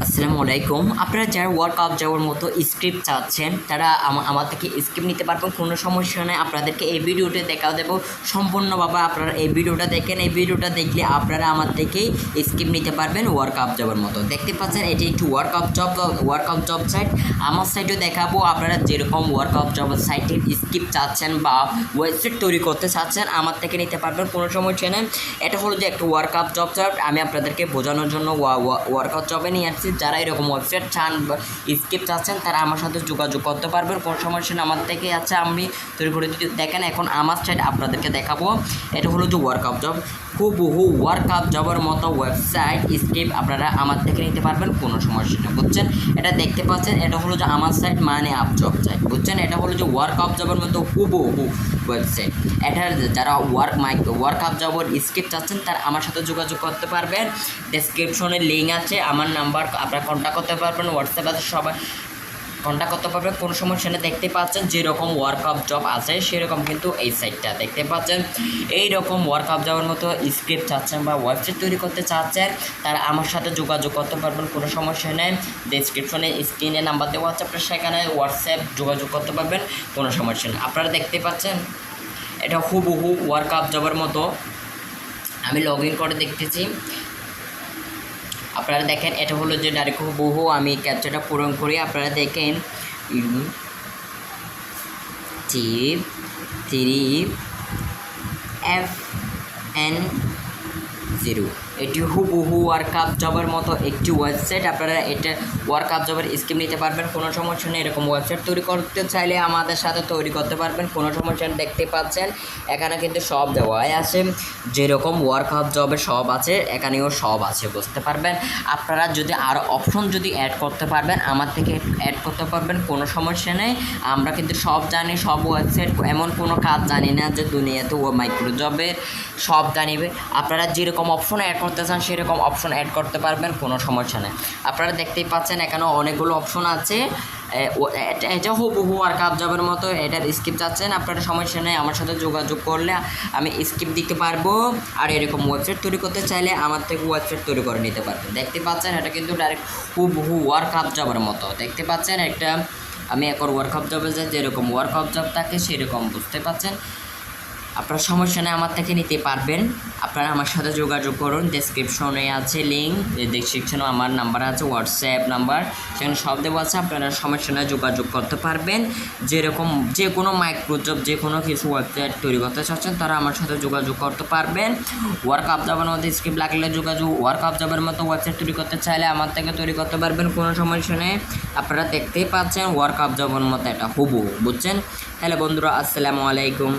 আসসালামু আলাইকুম। আপনারা যারা ওয়ার্কআপ জবের মতো স্ক্রিপ্ট চাচ্ছেন তারা আমার থেকে স্ক্রিপ্ট নিতে পারবেন, কোনো সমস্যা নেই। আপনাদেরকে এই ভিডিওটা দেখা দেবো সম্পূর্ণভাবে। আপনারা এই ভিডিওটা দেখেন, এই ভিডিওটা দেখলে আপনারা আমার থেকেই স্ক্রিপ্ট নিতে পারবেন ওয়ার্কআপ জবের মতো। দেখতে পাচ্ছেন এটি একটি ওয়ার্কআপ জব সাইট। আমার সাইটও দেখাবো। আপনারা যেরকম ওয়ার্কআপ জব সাইটের স্ক্রিপ্ট চাচ্ছেন বা ওয়েবসাইট তৈরি করতে চাচ্ছেন আমার থেকে নিতে পারবেন, কোনো সমস্যা নেই। এটা হলো যে একটা ওয়ার্কআপ জব সাইট। আমি আপনাদেরকে বোঝানোর জন্য ওয়ার্কআপ জবে নিয়ে আসছি। যারা এরকম ওয়েবসাইট চান বা স্ক্রিপ্ট চাচ্ছেন তারা আমার সাথে যোগাযোগ করতে পারবেন, কোনো সমস্যা নেই। আমার থেকে আছে, আমি তৈরি করে দিতে। দেখেন এখন আমার সাইট আপনাদেরকে দেখাবো। এটা হলো যে ওয়ার্কআপ জব, হুবহু ওয়ার্কআপ জবের মতো ওয়েবসাইট স্ক্রিপ্ট আপনারা আমার থেকে নিতে পারবেন, কোনো সমস্যা নেই, বুঝছেন। এটা দেখতে পাচ্ছেন, এটা হলো যে আমার সাইট মানে আপ জব সাইট, বুঝছেন। এটা হলো যে ওয়ার্কআপ জবের মতো হুবহু ওয়েবসাইট। এটার যারা ওয়ার্কআপ জবের স্ক্রিপ্ট চাচ্ছেন তারা আমার সাথে যোগাযোগ করতে পারবেন। ডেসক্রিপশনে লিঙ্ক আছে, আমার নাম্বার, আপনারা কন্ট্যাক্ট করতে পারবেন। হোয়াটসঅ্যাপ আছে, সবাই কন্ট্যাক্ট করতে পারবেন, কোনো সমস্যা নেই। দেখতে পাচ্ছেন যেরকম ওয়ার্কআপ জব আছে সেরকম কিন্তু এই সাইটটা দেখতে পাচ্ছেন। এইরকম ওয়ার্কআপ জবের মতো স্ক্রিপ্ট চাচ্ছেন বা ওয়েবসাইট তৈরি করতে চাচ্ছেন তারা আমার সাথে যোগাযোগ করতে পারবেন, কোনো সমস্যা নেই। ডেসক্রিপশনে স্ক্রিনে নাম্বার দেওয়া আছে, আপনারা সেখানে হোয়াটসঅ্যাপ যোগাযোগ করতে পারবেন, কোনো সমস্যা নেই। আপনারা দেখতে পাচ্ছেন এটা হুবহু ওয়ার্কআপ জবের মতো। আমি লগ ইন করে দেখতেছি। আপনারা দেখেন এটা হলো যে ডাইরেক্ট হুবহু আমি ক্যাপচারটা পূরণ করি। আপনারা দেখেন 3FN0, এটি হুবহু ওয়ার্কআপ জবের মতো একটি ওয়েবসাইট। আপনারা এটা ওয়ার্কআপ জবের স্কিম নিতে পারবেন, কোনো সমস্যা নেই। এরকম ওয়েবসাইট তৈরি করতে চাইলে আমাদের সাথে তৈরি করতে পারবেন, কোনো সমস্যা নেই। দেখতে পাচ্ছেন এখানে কিন্তু সব দেওয়াই আছে, যেরকম ওয়ার্কআপ জবে সব আছে এখানেও সব আছে, বুঝতে পারবেন। আপনারা যদি আরও অপশন যদি অ্যাড করতে পারবেন আমার থেকে অ্যাড করতে পারবেন, কোনো সমস্যা নেই। আমরা কিন্তু সব জানি, সব ওয়েবসাইট, এমন কোনো কাজ জানি না যে দুনিয়াতে মাইক্রোজবের সব জানিবে। আপনারা যেরকম অপশন অ্যাড করতে চান সেরকম অপশন অ্যাড করতে পারবেন, কোনো সমস্যা নেই। আপনারা দেখতেই পাচ্ছেন এখানে অনেকগুলো অপশন আছে। এটা হুবহু ওয়ার্কআপ জবের মতো। এটার স্ক্রিপ্ট চাচ্ছেন আপনারা, সমস্যা নেই। আমার সাথে যোগাযোগ করলে আমি স্ক্রিপ্ট দিতে পারবো। আর এরকম ওয়েবসাইট তৈরি করতে চাইলে আমার থেকে ওয়েবসাইট তৈরি করে নিতে পারবেন। দেখতে পাচ্ছেন এটা কিন্তু ডাইরেক্ট হুবহু ওয়ার্কআপ জবের মতো। দেখতে পাচ্ছেন একটা, আমি এখন ওয়ার্কআপ জবে যাই, যেরকম ওয়ার্কআপ জব থাকে সেরকম, বুঝতে পাচ্ছেন। আপনার সমস্যা নেই, আমার থেকে নিতে পারবেন। আপনারা আমার সাথে যোগাযোগ করুন। ডেসক্রিপশনে আছে লিঙ্ক, ডেসক্রিপশনে আমার নাম্বার আছে, হোয়াটসঅ্যাপ নাম্বার, সেখানে সব দেওয়া আছে। আপনারা সমস্যা নেই, যোগাযোগ করতে পারবেন। যেরকম যে কোনো মাইক্রোজব, যে কোনো কিছু ওয়েবসাইট তৈরি করতে চাচ্ছেন তারা আমার সাথে যোগাযোগ করতে পারবেন। ওয়ার্কআপ জবের মধ্যে স্ক্রিপ্ট লাগলে যোগাযোগ, ওয়ার্কআপ জবের মতো ওয়েবসাইট তৈরি করতে চাইলে আমার থেকে তৈরি করতে পারবেন, কোনো সমস্যা নেই। আপনারা দেখতেই পাচ্ছেন ওয়ার্কআপ জবের মতো এটা হুবহু, বুঝছেন। হ্যালো বন্ধুরা, আসসালামু আলাইকুম।